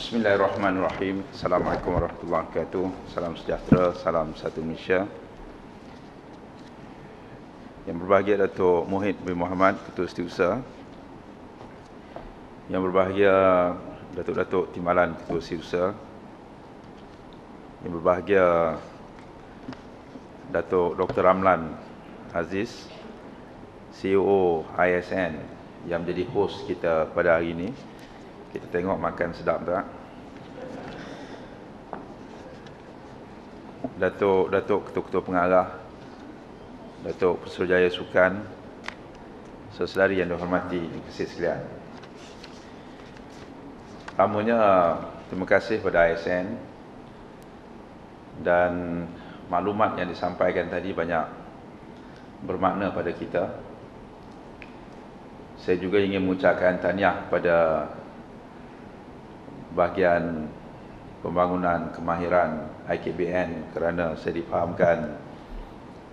Bismillahirrahmanirrahim. Assalamualaikum warahmatullahi wabarakatuh. Salam sejahtera, salam satu Malaysia. Yang berbahagia Datuk Muhyiddin bin Mohamad, Ketua Setiausaha. Yang berbahagia Datuk-Datuk Timbalan, Ketua Setiausaha. Yang berbahagia Datuk Dr. Ramlan Aziz, CEO ISN, yang menjadi host kita pada hari ini. Kita tengok makan sedap tak? Datuk Ketua-Ketua Pengarah, Datuk Pesuruhjaya Sukan, saudari yang dihormati dikasihi sekalian. Pertamanya, terima kasih kepada ASN dan maklumat yang disampaikan tadi banyak bermakna pada kita. Saya juga ingin mengucapkan tahniah kepada bahagian pembangunan kemahiran IKBN kerana saya difahamkan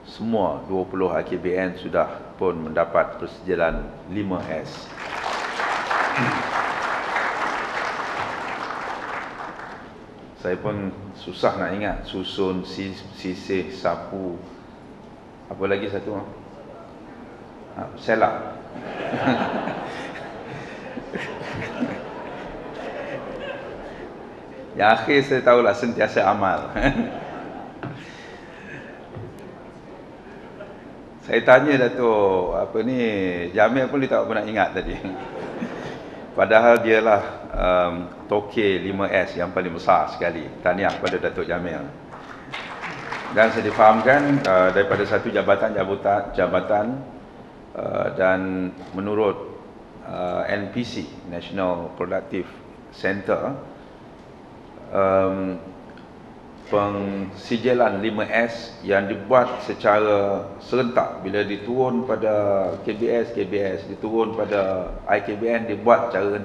semua 20 IKBN sudah pun mendapat persetujuan 5S. Saya pun susah nak ingat susun, sisih, sapu, apa lagi satu? Selak. Yang akhir saya tahulah sentiasa amal. Saya tanya Datuk Jamil pun dia tak pernah ingat tadi. Padahal dialah toke 5S yang paling besar sekali. Tahniah kepada Datuk Jamil. Dan saya difahamkan daripada satu jabatan dan menurut NPC, National Productive Center, pensijilan 5S yang dibuat secara serentak. Bila diturun pada KBS diturun pada IKBN, dibuat secara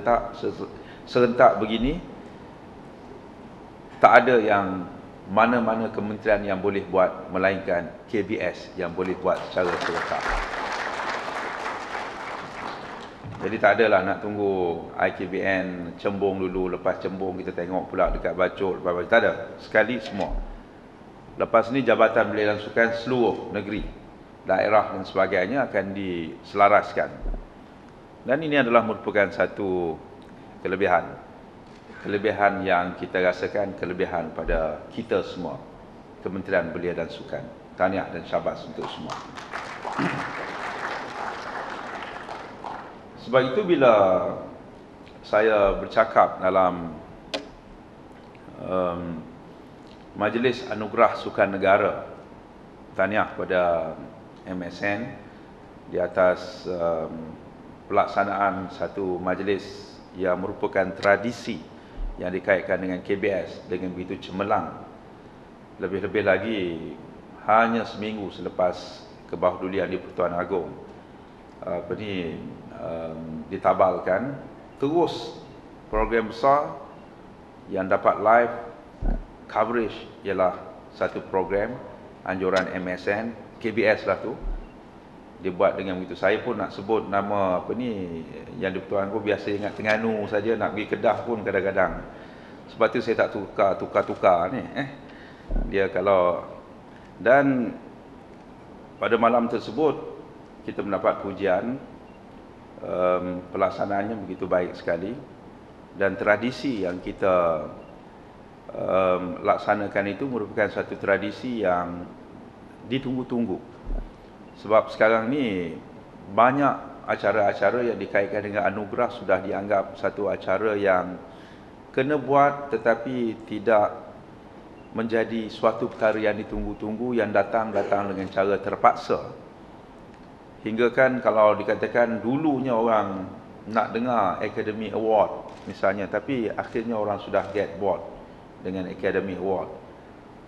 serentak begini. Tak ada yang mana-mana kementerian yang boleh buat, melainkan KBS yang boleh buat secara serentak. Jadi tak adalah nak tunggu IKBN cembung dulu, lepas cembung kita tengok pula dekat Bacok, lepas Bacok. Tak ada, sekali semua. Lepas ni Jabatan Belia dan Sukan seluruh negeri, daerah dan sebagainya akan diselaraskan. Dan ini adalah merupakan satu kelebihan. Kelebihan yang kita rasakan, kelebihan pada kita semua, Kementerian Belia dan Sukan. Tahniah dan syabas untuk semua. Sebab itu bila saya bercakap dalam Majlis Anugerah Sukan Negara, tahniah kepada MSN di atas pelaksanaan satu majlis yang merupakan tradisi yang dikaitkan dengan KBS dengan begitu cemerlang. Lebih-lebih lagi hanya seminggu selepas kebahdulian di Pertuan Agong ditabalkan, terus program besar yang dapat live coverage ialah satu program anjuran MSN, KBS lah tu, dibuat dengan begitu. Saya pun nak sebut nama yang di Pertuan Agong, biasa ingat Terengganu saja, nak pergi Kedah pun kadang-kadang. Sebab tu saya tak tukar ni. Dia kalau, dan pada malam tersebut kita mendapat pujian, pelaksanaannya begitu baik sekali, dan tradisi yang kita laksanakan itu merupakan satu tradisi yang ditunggu-tunggu. Sebab sekarang ni banyak acara-acara yang dikaitkan dengan anugerah sudah dianggap satu acara yang kena buat, tetapi tidak menjadi suatu perkara yang ditunggu-tunggu, yang datang dengan cara terpaksa. Hingga kan kalau dikatakan dulunya orang nak dengar Academy Award misalnya, tapi akhirnya orang sudah get bored dengan Academy Award.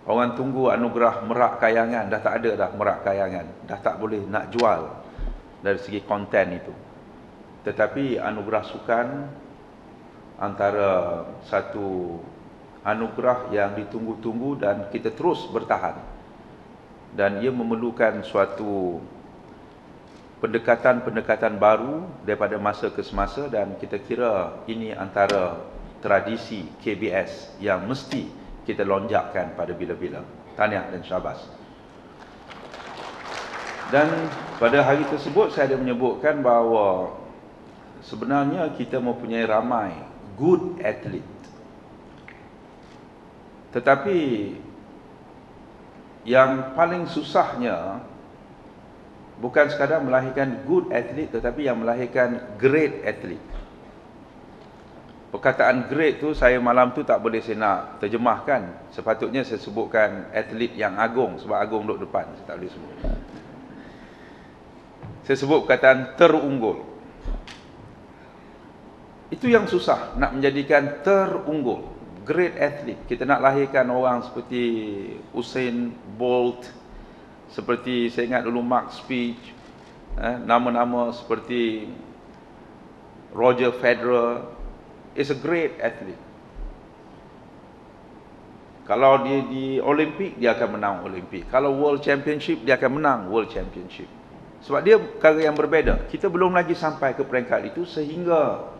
Orang tunggu anugerah Merak Kayangan, dah tak ada dah Merak Kayangan, dah tak boleh nak jual dari segi konten itu. Tetapi anugerah sukan antara satu anugerah yang ditunggu-tunggu dan kita terus bertahan, dan ia memerlukan suatu pendekatan baru daripada masa ke semasa, dan kita kira ini antara tradisi KBS yang mesti kita lonjakkan pada bila-bila. Tahniah dan syabas. Dan pada hari tersebut saya ada menyebutkan bahawa sebenarnya kita mempunyai ramai good athlete. Tetapi yang paling susahnya bukan sekadar melahirkan good athlete, tetapi yang melahirkan great athlete. Perkataan great tu saya malam tu tak boleh saya nak terjemahkan. Sepatutnya saya sebutkan atlet yang agung, sebab agung duduk depan, saya tak boleh sebut. Saya sebut perkataan terunggul. Itu yang susah, nak menjadikan terunggul, great athlete. Kita nak lahirkan orang seperti Usain Bolt, seperti saya ingat dulu Mark Speech, nama-nama seperti Roger Federer, is a great athlete. Kalau dia di Olimpik, dia akan menang Olimpik. Kalau World Championship, dia akan menang World Championship. Sebab dia perkara yang berbeza. Kita belum lagi sampai ke peringkat itu sehingga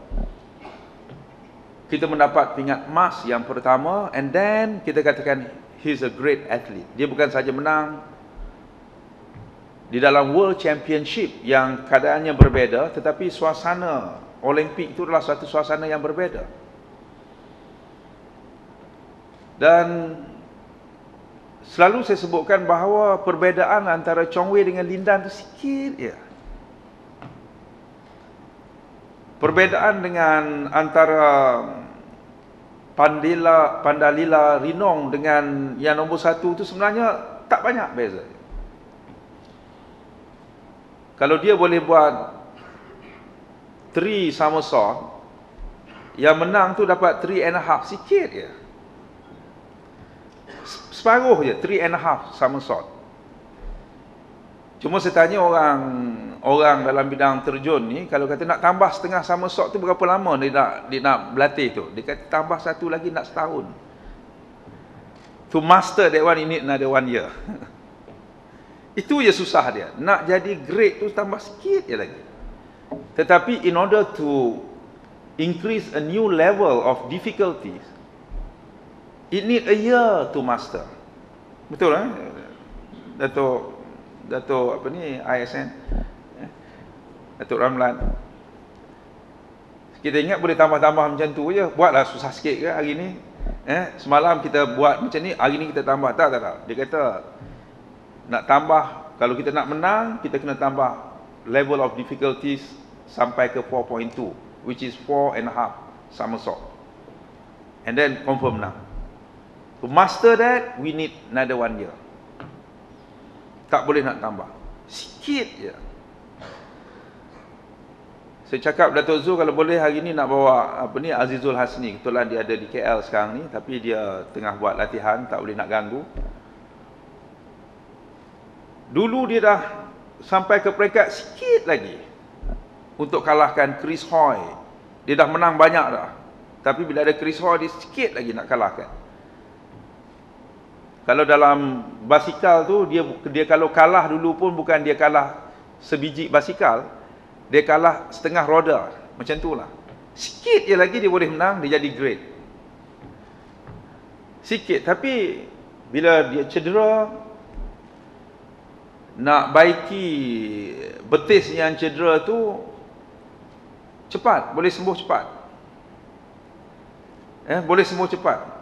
kita mendapat pingat emas yang pertama, and then kita katakan he's a great athlete. Dia bukan saja menang di dalam World Championship yang keadaannya berbeza, tetapi suasana Olimpik itu adalah satu suasana yang berbeza. Dan selalu saya sebutkan bahawa perbezaan antara Chong Wei dengan Lin Dan itu sikit je. Perbezaan dengan antara Pandalila Rinong dengan yang nombor 1 itu sebenarnya tak banyak beza. Kalau dia boleh buat 3 somersault, yang menang tu dapat 3.5, sikit je. Separuh je, 3.5 somersault. Cuma saya tanya orang dalam bidang terjun ni, kalau kata nak tambah setengah somersault tu berapa lama dia nak berlatih tu? Dia kata tambah satu lagi nak setahun. To master that one, you need another 1 year. Itu je susah dia. Nak jadi great tu tambah sikit je lagi. Tetapi in order to increase a new level of difficulties, it need a year to master. Betul Dato' apa ni, ISN, Dato' Ramlan. Kita ingat boleh tambah-tambah macam tu je. Buatlah susah sikit ke hari ni. Semalam kita buat macam ni, hari ni kita tambah. Tak. Dia kata nak tambah, kalau kita nak menang, kita kena tambah level of difficulties sampai ke 4.2, which is 4.5 somersault, and then confirm menang. To master that, we need another 1 year. Tak boleh nak tambah, sikit je. Saya cakap Dato' Zul kalau boleh hari ni nak bawa Azizul Hasni. Kebetulan dia ada di KL sekarang ni, tapi dia tengah buat latihan, tak boleh nak ganggu. Dulu dia dah sampai ke peringkat sikit lagi untuk kalahkan Chris Hoy. Dia dah menang banyak dah, tapi bila ada Chris Hoy, dia sikit lagi nak kalahkan. Kalau dalam basikal tu, dia kalau kalah dulu pun bukan dia kalah sebiji basikal, dia kalah setengah roda, macam tu lah. Sikit je lagi dia boleh menang, dia jadi great. Sikit, tapi bila dia cedera, nak baiki betis yang cedera tu cepat, boleh sembuh cepat. Boleh sembuh cepat.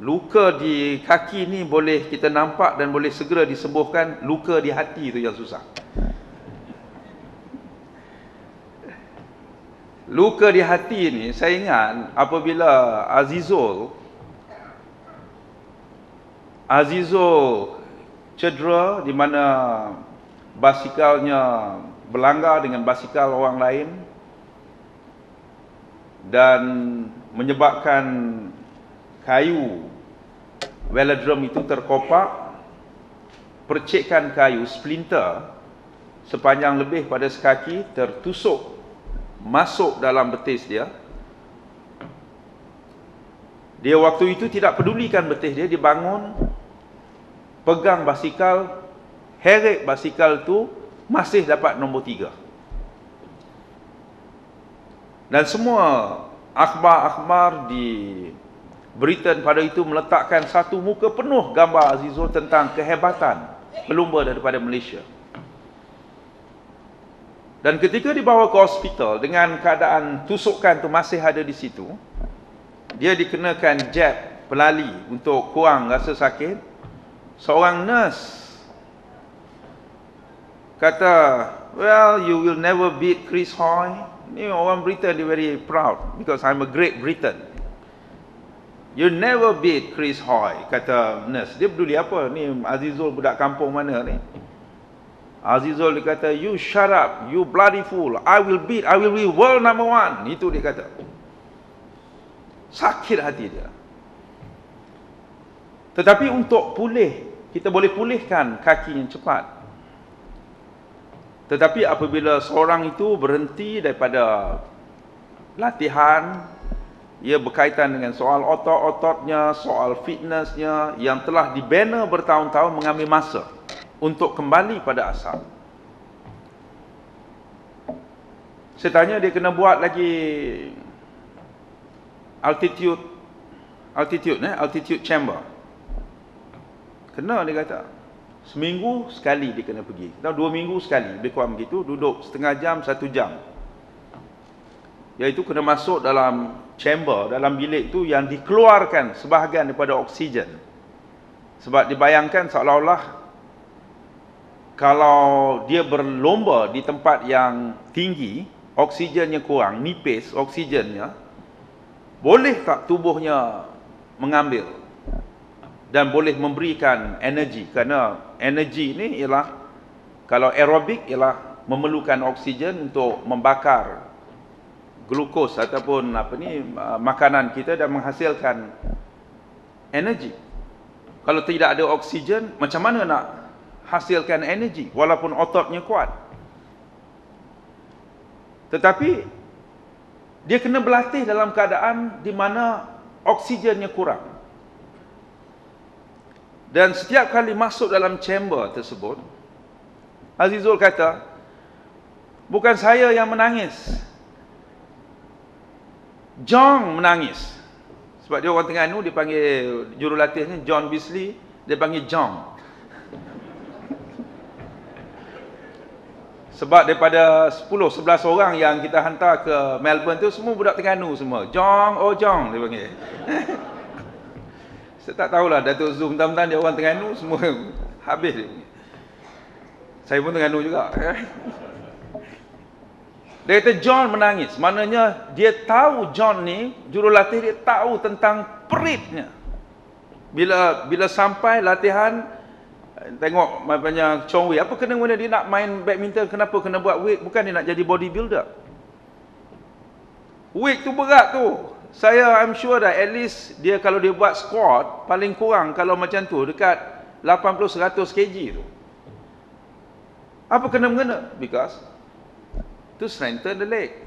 Luka di kaki ni boleh kita nampak dan boleh segera disembuhkan. Luka di hati tu yang susah. Luka di hati ni, saya ingat apabila Azizul cedera, di mana basikalnya berlanggar dengan basikal orang lain dan menyebabkan kayu velodrome itu terkopak, percikan kayu splinter sepanjang lebih pada sekaki tertusuk masuk dalam betis dia. Dia waktu itu tidak pedulikan betis dia, dia bangun, pegang basikal, heret basikal tu masih dapat nombor 3. Dan semua akhbar-akhbar di Britain pada itu meletakkan satu muka penuh gambar Azizul tentang kehebatan pelumba daripada Malaysia. Dan ketika dibawa ke hospital dengan keadaan tusukan tu masih ada di situ, dia dikenakan jab pelali untuk kurang rasa sakit. Seorang nurse kata, well, you will never beat Chris Hoy. Ni orang Britain, dia very proud because I'm a Great Britain. You never beat Chris Hoy, kata nurse. Dia peduli apa? Ni Azizul budak kampung mana ni? Azizul dia kata, you shut up, you bloody fool. I will be world number 1. Itu dia kata. Sakit hati dia. Tetapi untuk pulih, kita boleh pulihkan kaki yang cepat. Tetapi apabila seorang itu berhenti daripada latihan, ia berkaitan dengan soal otot-ototnya, soal fitnessnya yang telah dibina bertahun-tahun, mengambil masa untuk kembali pada asal. Saya tanya, dia kena buat lagi altitude chamber. Kena, dia kata. Seminggu sekali dia kena pergi. Atau 2 minggu sekali. Lebih kurang begitu. Duduk setengah jam, 1 jam. Iaitu kena masuk dalam chamber, dalam bilik tu yang dikeluarkan sebahagian daripada oksigen. Sebab dibayangkan seolah-olah kalau dia berlomba di tempat yang tinggi, oksigennya kurang, nipis oksigennya, boleh tak tubuhnya mengambil dan boleh memberikan energi? Kerana energi ni ialah, kalau aerobik ialah memerlukan oksigen untuk membakar glukos ataupun makanan kita dan menghasilkan energi. Kalau tidak ada oksigen, macam mana nak hasilkan energi walaupun ototnya kuat? Tetapi dia kena berlatih dalam keadaan di mana oksigennya kurang. Dan setiap kali masuk dalam chamber tersebut, Azizul kata, bukan saya yang menangis, John menangis. Sebab dia orang Terengganu, dia panggil jurulatihnya John Beasley, dia panggil John. Sebab daripada 10-11 orang yang kita hantar ke Melbourne tu, semua budak Terengganu semua. Jong, oh Jong, dia panggil. Saya tak tahulah, Datuk Zul, mentang-mentang dia orang Terengganu, semua habis dia panggil. Saya pun Terengganu juga. Dia kata John menangis. Maknanya dia tahu, John ni, jurulatih dia tahu tentang peritnya. Bila sampai latihan, tengok banyak Chong Wei, apa kena guna dia nak main badminton, kenapa kena buat weight? Bukan dia nak jadi bodybuilder. Weight tu berat tu. I'm sure that at least dia kalau dia buat squat, paling kurang kalau macam tu dekat 80-100 kg tu. Apa kena mengena? Because to strengthen the leg.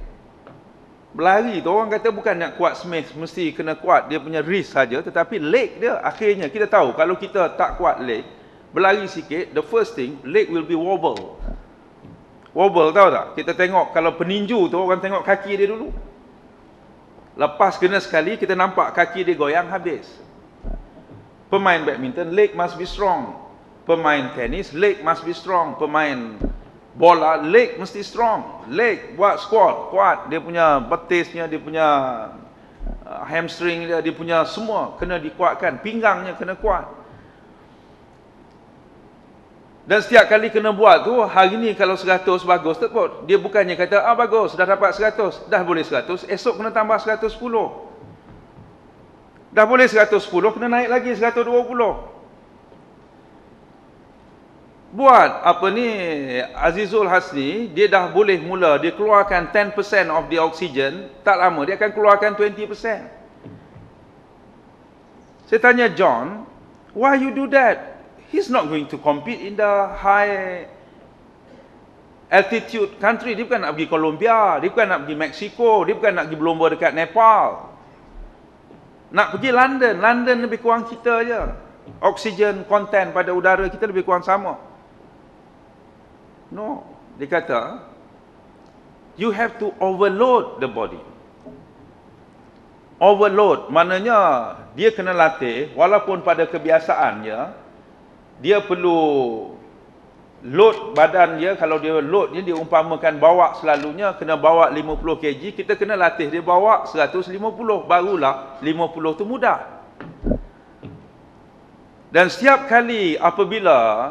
Berlari tu orang kata bukan nak kuat Smith, mesti kena kuat dia punya wrist saja, tetapi leg dia akhirnya kita tahu kalau kita tak kuat leg, berlari sikit, the first thing, leg will be wobble. Wobble, tahu tak? Kita tengok kalau peninju tu, orang tengok kaki dia dulu. Lepas kena sekali, kita nampak kaki dia goyang, habis. Pemain badminton, leg must be strong. Pemain tenis, leg must be strong. Pemain bola, leg mesti strong. Leg, buat squat, kuat. Dia punya betisnya, dia punya hamstring dia, dia punya semua kena dikuatkan. Pinggangnya kena kuat. Dan setiap kali kena buat tu, hari ni kalau 100 bagus tersebut. Dia bukannya kata, bagus, dah dapat 100, dah boleh 100, esok kena tambah 110. Dah boleh 110, kena naik lagi 120. Buat apa ni, Azizul Hasni, dia dah boleh mula, dia keluarkan 10% of the oxygen, tak lama dia akan keluarkan 20%. Saya tanya John, why you do that? He's not going to compete in the high altitude country. Dia bukan nak pergi Colombia, dia bukan nak pergi Mexico, dia bukan nak pergi berlomba dekat Nepal. Nak pergi London. London lebih kurang kita je. Oxygen content pada udara kita lebih kurang sama. No, dia kata you have to overload the body. overload, maknanya dia kena latih, walaupun pada kebiasaannya, dia perlu load badan dia. Kalau dia load ni, dia umpamakan bawa selalunya, kena bawa 50 kg, kita kena latih dia bawa 150, barulah 50 tu mudah. Dan setiap kali apabila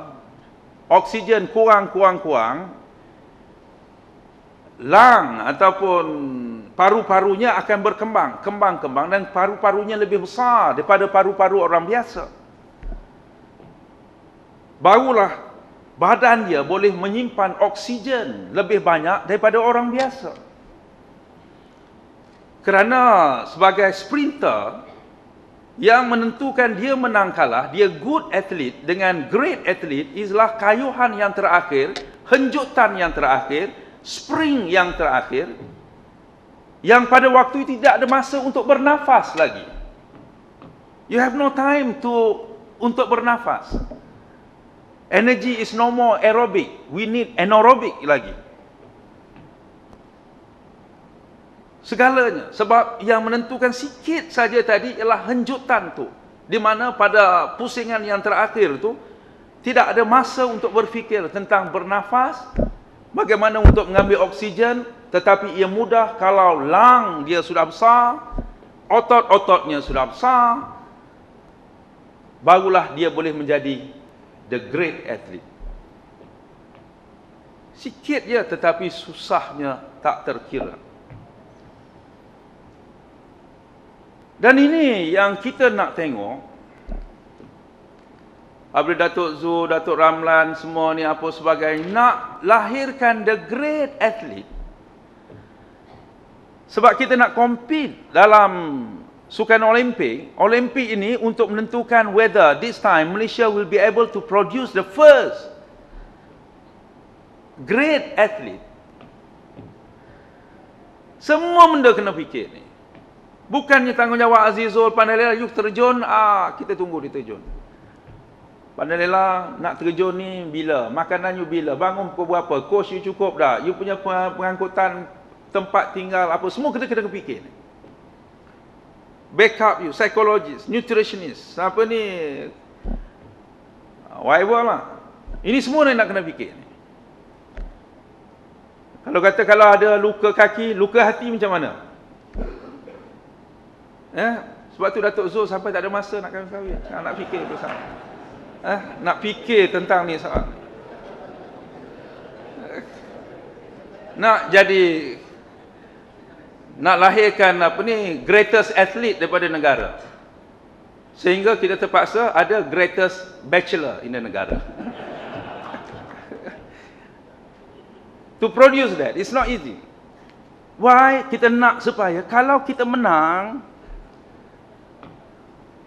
oksigen kurang, lung ataupun paru-parunya akan kembang, dan paru-parunya lebih besar daripada paru-paru orang biasa. Barulah badan dia boleh menyimpan oksigen lebih banyak daripada orang biasa. Kerana sebagai sprinter, yang menentukan dia menang kalah, dia good athlete dengan great athlete, ialah kayuhan yang terakhir, henjutan yang terakhir, spring yang terakhir, yang pada waktu itu tidak ada masa untuk bernafas lagi. You have no time untuk bernafas. Energy is no more aerobic. We need anaerobic lagi. Segalanya. Sebab yang menentukan sikit saja tadi ialah henjutan tu. Di mana pada pusingan yang terakhir tu, tidak ada masa untuk berfikir tentang bernafas, bagaimana untuk mengambil oksigen, tetapi ia mudah kalau lung dia sudah besar, otot-ototnya sudah besar, barulah dia boleh menjadi the great athlete. Sikit je, tetapi susahnya tak terkira. Dan ini yang kita nak tengok. Apabila Datuk Zul, Datuk Ramlan, semua ni apa sebagainya, nak lahirkan the great athlete. Sebab kita nak compete dalam sukan Olimpik. Olimpik ini untuk menentukan whether this time Malaysia will be able to produce the first great athlete. Semua benda kena fikir ni. Bukannya tanggungjawab Azizul, Pandai Lela, you terjun, kita tunggu dia terjun. Pandai Lela nak terjun ni bila? Makanan you bila? Bangun pukul berapa? Coach you cukup dah? You punya pengangkutan tempat tinggal apa? Semua kita kena fikir ni. Backup you, psychologist, nutritionist, apa ni, whatever lah. Ini semua yang nak kena fikir ni. Kalau ada luka kaki, luka hati macam mana? Sebab tu Datuk Zul sampai tak ada masa nak kahwin. Nak fikir bersama. Nak fikir tentang ni soal. Nak lahirkan greatest athlete daripada negara. Sehingga kita terpaksa ada greatest bachelor in the negara. To produce that, it's not easy. Why? Kita nak supaya kalau kita menang,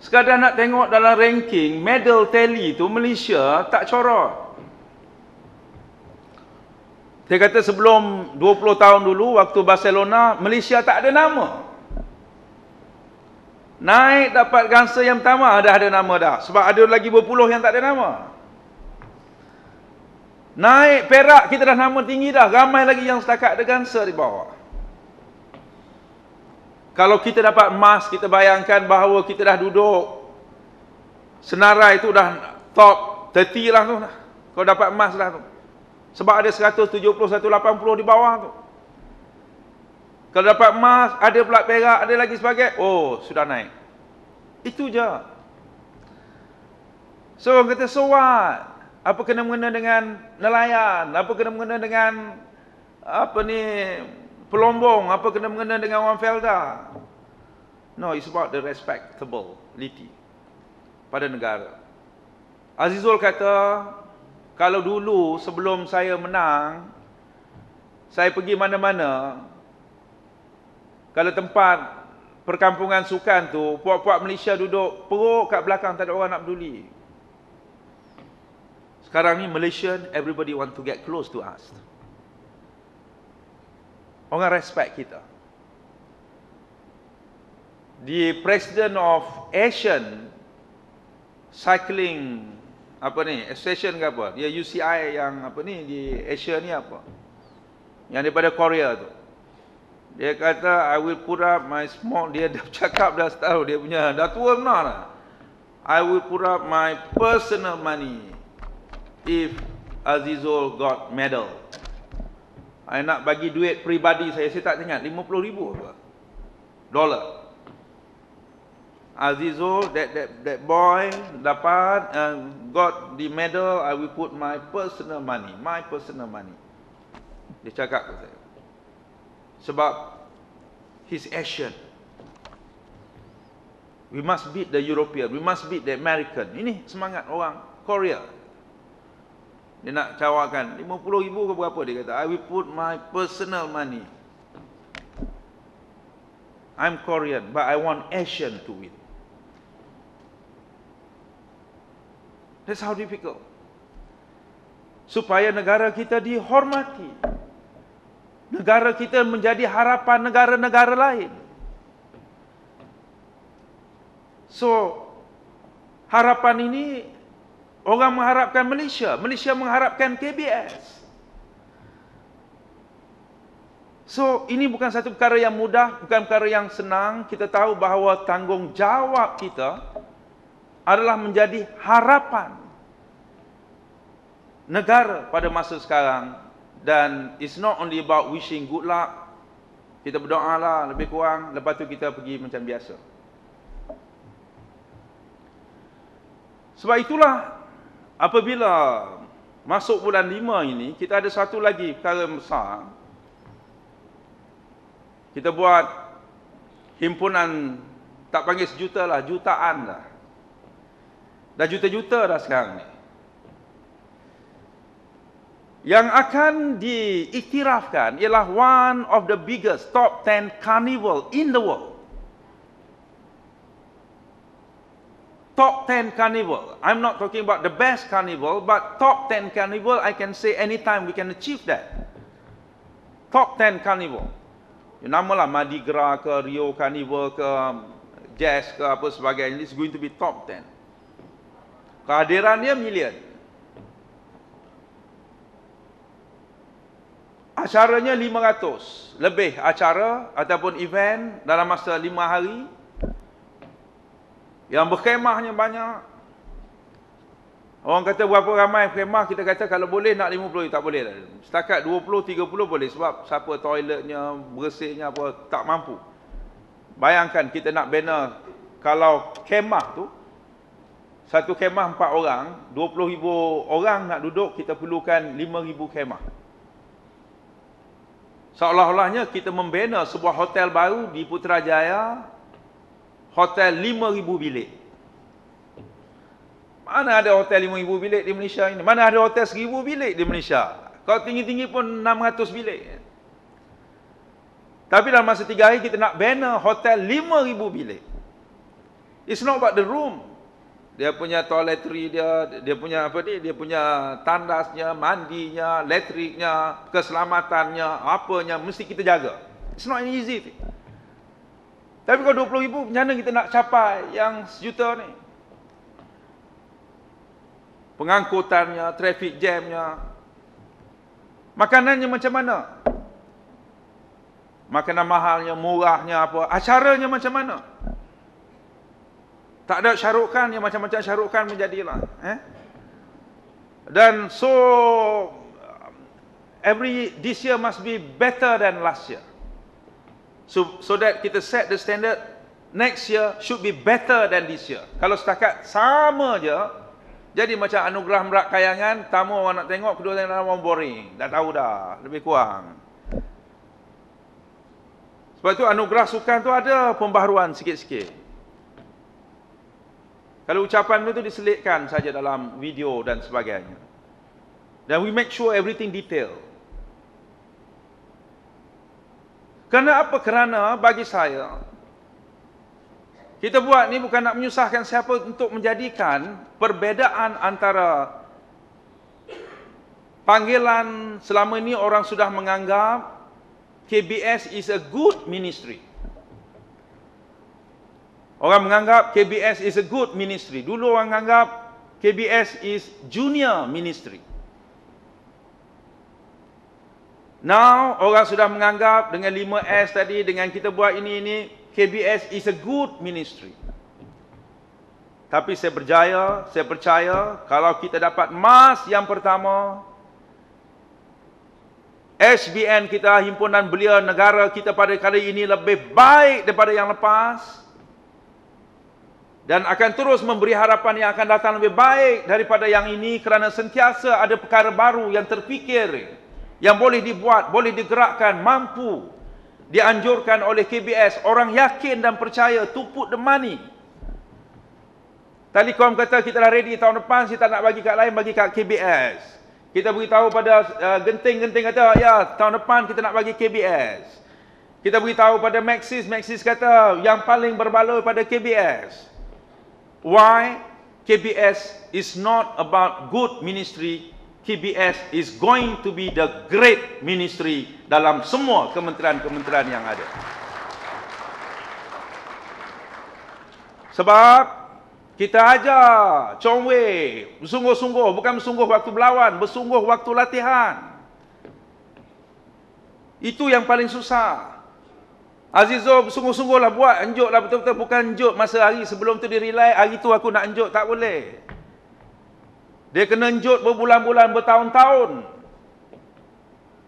sekadar nak tengok dalam ranking, medal tally tu Malaysia tak corot. Saya kata sebelum 20 tahun dulu, waktu Barcelona, Malaysia tak ada nama. Naik dapat gangsa yang pertama, dah ada nama dah. Sebab ada lagi berpuluh yang tak ada nama. Naik Perak, kita dah nama tinggi dah. Ramai lagi yang setakat ada gangsa di bawah. Kalau kita dapat emas, kita bayangkan bahawa kita dah duduk senarai itu dah top 30 lah tu. Kalau dapat emas dah tu. Sebab ada 170, 180 di bawah tu. Kalau dapat emas, ada pula perak, ada lagi sebagai, oh, sudah naik. Itu je. So, orang kata, so what? Apa kena-mengena dengan nelayan? Apa kena-mengena dengan Pelombong? Apa kena-mengena dengan orang Felda? No, it's about the respectability pada negara. Azizul kata, kalau dulu sebelum saya menang, saya pergi mana-mana, kalau tempat perkampungan sukan tu, puak-puak Malaysia duduk peruk kat belakang, tak ada orang nak peduli. Sekarang ni Malaysian, everybody want to get close to us. Orang respect kita. The president of Asian Cycling association ke apa? Dia UCI yang di Asia ni apa? Yang daripada Korea tu. Dia kata, I will put up my small, dia dah cakap dah setahun, dia punya, dah tua benar lah. I will put up my personal money if Azizul got medal. I nak bagi duit peribadi saya tak ingat, 50,000 apa? Dolar. Azizul, that boy dapat got the medal, I will put my personal money. Dia cakap ke saya. Sebab his action. We must beat the European, we must beat the American. Ini semangat orang Korea. Dia nak cawakan 50,000 ke berapa, dia kata, I will put my personal money. I'm Korean, but I want Asian to win. That's how difficult. Supaya negara kita dihormati. Negara kita menjadi harapan negara-negara lain. So, harapan ini, orang mengharapkan Malaysia. Malaysia mengharapkan KBS. So, ini bukan satu perkara yang mudah, bukan perkara yang senang. Kita tahu bahawa tanggungjawab kita adalah menjadi harapan negara pada masa sekarang. Dan it's not only about wishing good luck. Kita berdoa lah lebih kurang, lepas tu kita pergi macam biasa. Sebab itulah, apabila masuk bulan 5 ini, kita ada satu lagi perkara besar. Kita buat himpunan, tak panggil sejuta lah, jutaan lah. Dah juta-juta dah sekarang ni. Yang akan diiktirafkan ialah one of the biggest top 10 carnival in the world. Top 10 carnival. I'm not talking about the best carnival, but top 10 carnival, I can say anytime we can achieve that. Top 10 carnival. Nama lah Mardi Gras ke, Rio Carnival ke, Jazz ke, apa sebagainya. It's going to be top 10. Kehadirannya million. Acaranya 500 lebih acara ataupun event dalam masa 5 hari. Yang berkhemahnya banyak. Orang kata berapa ramai khemah, kita kata kalau boleh nak 50, tak boleh lah. Setakat 20-30 boleh, sebab siapa toiletnya, bersihnya apa, tak mampu. Bayangkan kita nak banner, kalau khemah tu, satu khemah 4 orang, 20,000 orang nak duduk, kita perlukan 5,000 khemah. Seolah-olahnya kita membina sebuah hotel baru di Putrajaya, hotel 5,000 bilik. Mana ada hotel 5,000 bilik di Malaysia ini? Mana ada hotel 1,000 bilik di Malaysia? Kalau tinggi-tinggi pun 600 bilik. Tapi dalam masa 3 hari kita nak bina hotel 5,000 bilik. It's not about the room. Dia punya toiletry dia punya apa ni? Dia punya tandasnya, mandinya, elektriknya, keselamatannya, apanya mesti kita jaga. It's not an easy thing. Tapi kalau 20,000, macam mana kita nak capai yang sejuta ni? Pengangkutannya, traffic jamnya. Makanannya macam mana? Makanan mahalnya, murahnya apa? Acaranya macam mana? Tak ada syarukan yang macam-macam syarukan menjadilah. Dan so, this year must be better than last year. So that kita set the standard, next year should be better than this year. Kalau setakat sama je, jadi macam anugerah Merak Kayangan, tamu orang nak tengok, kedua orang boring. Dah tahu dah, lebih kurang. Sebab tu anugerah sukan tu ada pembaharuan sikit-sikit. Kalau ucapan itu diselitkan saja dalam video dan sebagainya. Dan we make sure everything detail. Kerana apa? Kerana bagi saya, kita buat ni bukan nak menyusahkan siapa untuk menjadikan perbezaan antara panggilan selama ini orang sudah menganggap KBS is a good ministry. Orang menganggap KBS is a good ministry. Dulu orang menganggap KBS is junior ministry. Now, orang sudah menganggap dengan 5S tadi, dengan kita buat ini, KBS is a good ministry. Tapi saya percaya, kalau kita dapat emas yang pertama, HBN kita, Himpunan Belia Negara kita pada kali ini lebih baik daripada yang lepas. Dan akan terus memberi harapan yang akan datang lebih baik daripada yang ini, kerana sentiasa ada perkara baru yang terfikir, yang boleh dibuat, boleh digerakkan, mampu dianjurkan oleh KBS. Orang yakin dan percaya to put the money. Telekom kata kita dah ready tahun depan, kita tak nak bagi kat lain, bagi kat KBS. Kita beritahu pada Genting kata, ya tahun depan kita nak bagi KBS. Kita beritahu pada Maxis kata yang paling berbaloi pada KBS. Why? KBS is not about good ministry. KBS is going to be the great ministry dalam semua kementerian-kementerian yang ada. Sebab kita ajar Chong Wei bersungguh-sungguh, bukan bersungguh waktu berlawan, bersungguh waktu latihan. Itu yang paling susah. Azizo bersungguh-sungguhlah buat, enjuklah betul-betul, bukan enjuk masa hari sebelum tu dia relay, hari tu aku nak enjuk, tak boleh. Dia kena enjut berbulan-bulan, bertahun-tahun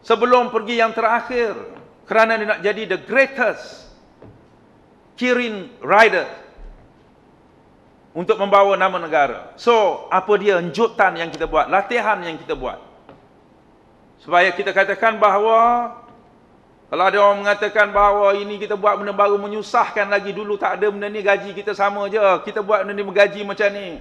sebelum pergi yang terakhir, kerana dia nak jadi the greatest Kirin rider untuk membawa nama negara. So, apa dia enjutan yang kita buat, latihan yang kita buat, supaya kita katakan bahawa kalau ada orang mengatakan bahawa ini kita buat benda baru menyusahkan lagi, dulu tak ada benda ni, gaji kita sama je, kita buat benda ni bergaji macam ni.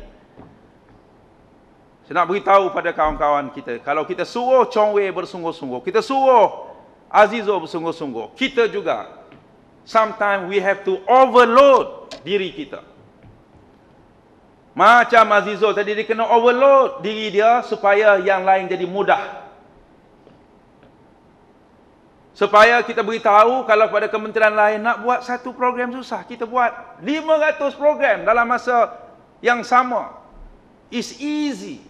Saya nak beritahu pada kawan-kawan kita, kalau kita suruh Chong Wei bersungguh-sungguh, kita suruh Azizo bersungguh-sungguh, kita juga sometimes we have to overload diri kita. Macam Azizo tadi, dia kena overload diri dia supaya yang lain jadi mudah. Supaya kita beritahu, kalau pada kementerian lain nak buat satu program susah, kita buat 500 program dalam masa yang sama. It's easy.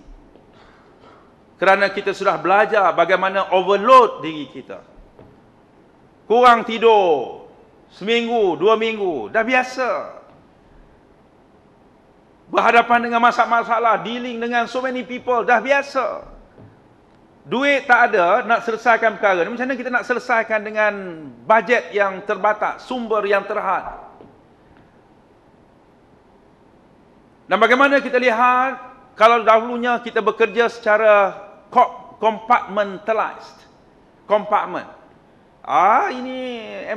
Kerana kita sudah belajar bagaimana overload diri kita. Kurang tidur seminggu, 2 minggu, dah biasa. Berhadapan dengan masalah-masalah, dealing dengan so many people, dah biasa. Duit tak ada, nak selesaikan perkara ni. Macam mana kita nak selesaikan dengan bajet yang terbatas, sumber yang terhad? Dan bagaimana kita lihat, kalau dahulunya kita bekerja secara compartmentalized. Compartment. Ini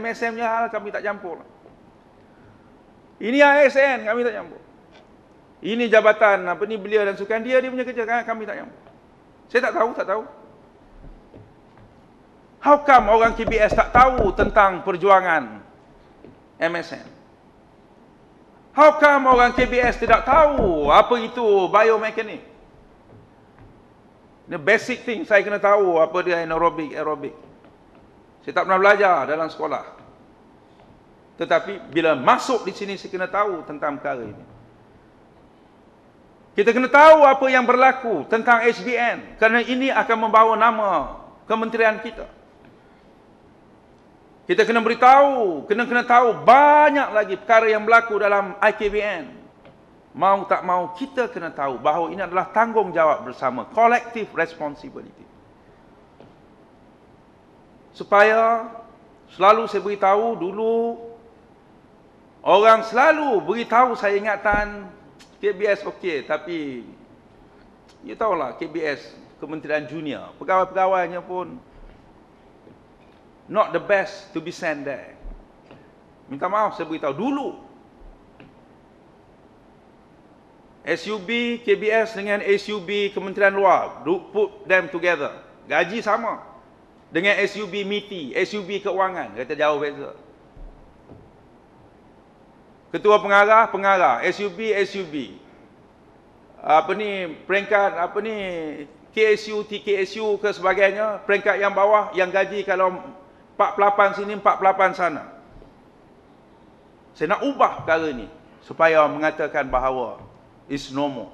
MSM-nya hal, kami tak campur. Ini ASN, kami tak campur. Ini jabatan, belia dan sukan, dia punya kerja, kami tak campur. Saya tak tahu. How come orang KBS tak tahu tentang perjuangan MSN? How come orang KBS tidak tahu apa itu biomekanik? The basic thing saya kena tahu apa dia aerobik. Saya tak pernah belajar dalam sekolah. Tetapi bila masuk di sini saya kena tahu tentang perkara ini. Kita kena tahu apa yang berlaku tentang HBN, kerana ini akan membawa nama kementerian kita. Kita kena beritahu, kena tahu banyak lagi perkara yang berlaku dalam IKBN. Mau tak mau, kita kena tahu bahawa ini adalah tanggungjawab bersama, collective responsibility. Supaya selalu saya beritahu, dulu orang selalu beritahu saya ingatan, KBS okey, tapi you tahulah KBS, Kementerian Junior, pegawai-pegawainya pun not the best to be sent there. Minta maaf saya beritahu dulu. SUB, KBS dengan SUB Kementerian Luar, put them together. Gaji sama. Dengan SUB MITI, SUB Keuangan, kata jauh beza. Ketua pengarah, SUB. Peringkat KSU, TKSU ke sebagainya, peringkat yang bawah yang gaji kalau 48 sini, 48 sana. Saya nak ubah perkara ni supaya mengatakan bahawa it's normal.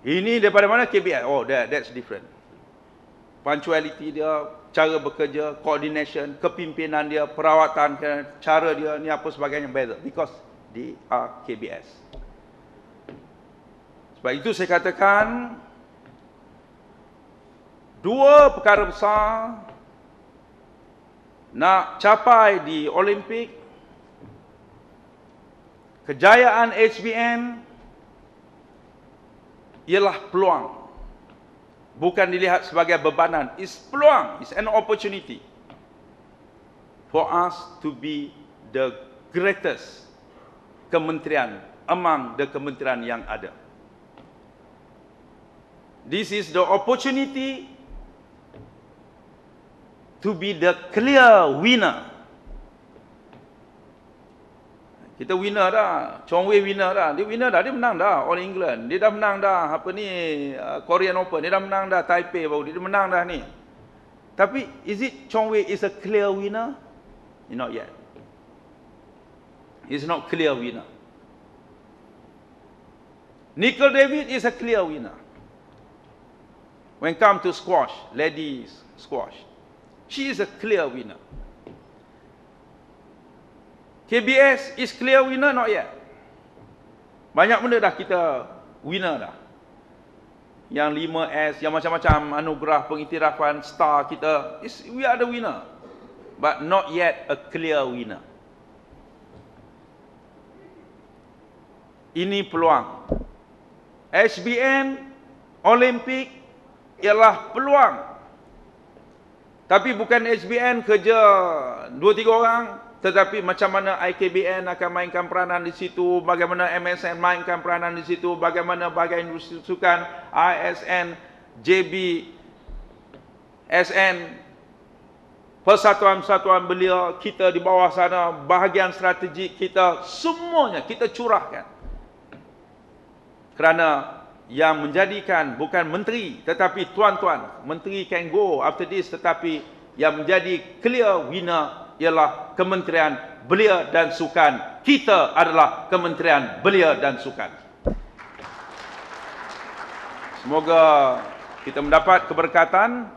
Ini daripada mana? KBS. Oh, that's different. punctuality dia, cara bekerja, coordination, kepimpinan dia, perawatan, cara dia, ni apa sebagainya beza. Because they are KBS. Sebab itu saya katakan, dua perkara besar nak capai di Olimpik, kejayaan HBN ialah peluang. Bukan dilihat sebagai bebanan. It's peluang. It's an opportunity for us to be the greatest kementerian among the kementerian yang ada. This is the opportunity to be the clear winner. Kita winner dah. Chong Wei winner dah. Dia winner dah. Dia menang dah All England. Dia dah menang dah apa ni Korean Open. Dia dah menang dah Taipei baru. Dia menang dah ni. Tapi is it Chong Wei is a clear winner? Not yet. He's not clear winner. Nicol David is a clear winner. When come to squash, ladies squash, she is a clear winner. KBS is clear winner, not yet. Banyak benda dah kita winner dah. Yang 5S, yang macam-macam anugerah pengiktirafan star kita, we are the winner. But not yet a clear winner. Ini peluang. HBN, Olimpik ialah peluang. Tapi bukan HBN kerja 2-3 orang, tetapi macam mana IKBN akan mainkan peranan di situ, bagaimana MSN mainkan peranan di situ, bagaimana bagai industri sukan, ISN, JB, SN, persatuan-persatuan belia kita di bawah sana, bahagian strategik kita, semuanya kita curahkan. Kerana yang menjadikan bukan menteri, tetapi tuan-tuan, menteri can go after this, tetapi yang menjadi clear winner ialah Kementerian Belia dan Sukan. Kita adalah Kementerian Belia dan Sukan. Semoga kita mendapat keberkatan.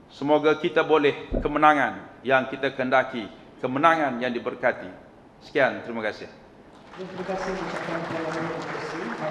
Semoga kita boleh kemenangan yang kita kehendaki, kemenangan yang diberkati. Sekian, terima kasih. Terima kasih ucapan Perdana Menteri.